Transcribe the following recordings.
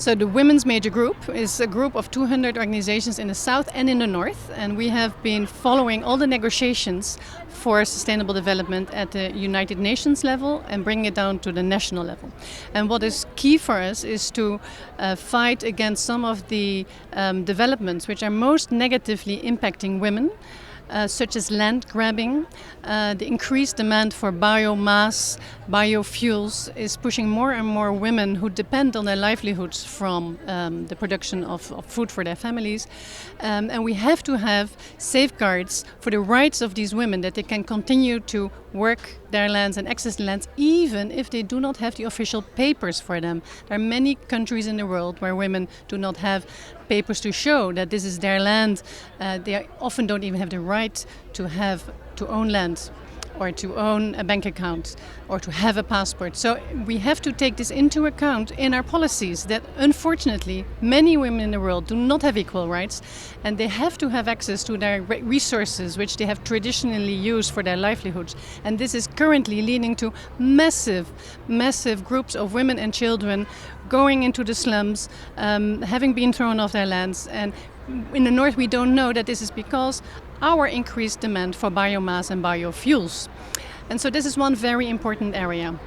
So the Women's Major Group is a group of 200 organizations in the south and in the north, and we have been following all the negotiations for sustainable development at the United Nations level and bringing it down to the national level. And what is key for us is to fight against some of the developments which are most negatively impacting women, such as land grabbing. The increased demand for biomass, biofuels is pushing more and more women who depend on their livelihoods from the production of food for their families. And we have to have safeguards for the rights of these women, that they can continue to work their lands and access the lands even if they do not have the official papers for them. There are many countries in the world where women do not have papers to show that this is their land. They often don't even have the right to own land, or to own a bank account, or to have a passport. So we have to take this into account in our policies, that unfortunately many women in the world do not have equal rights, and they have to have access to their resources which they have traditionally used for their livelihoods. And this is currently leading to massive groups of women and children going into the slums, having been thrown off their lands. And in the north we don't know that this is because our increased demand for biomass and biofuels. And so this is one very important area.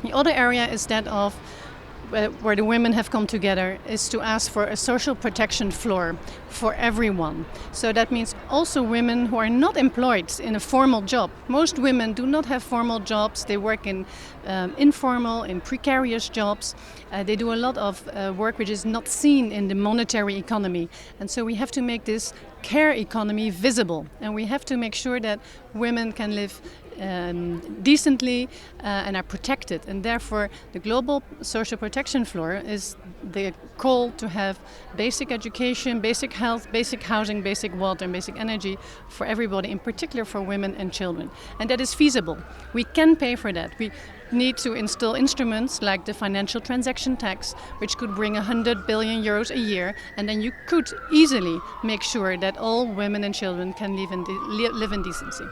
The other area is that of where the women have come together, is to ask for a social protection floor for everyone. So that means also women who are not employed in a formal job. Most women do not have formal jobs. They work in informal, in precarious jobs. They do a lot of work which is not seen in the monetary economy. And so we have to make this care economy visible. And we have to make sure that women can live decently and are protected. And therefore the global social protection floor is the call to have basic education, basic health, basic housing, basic water and basic energy for everybody, in particular for women and children. And that is feasible. We can pay for that. We need to install instruments like the financial transaction tax, which could bring 100 billion euros a year, and then you could easily make sure that all women and children can live in decency.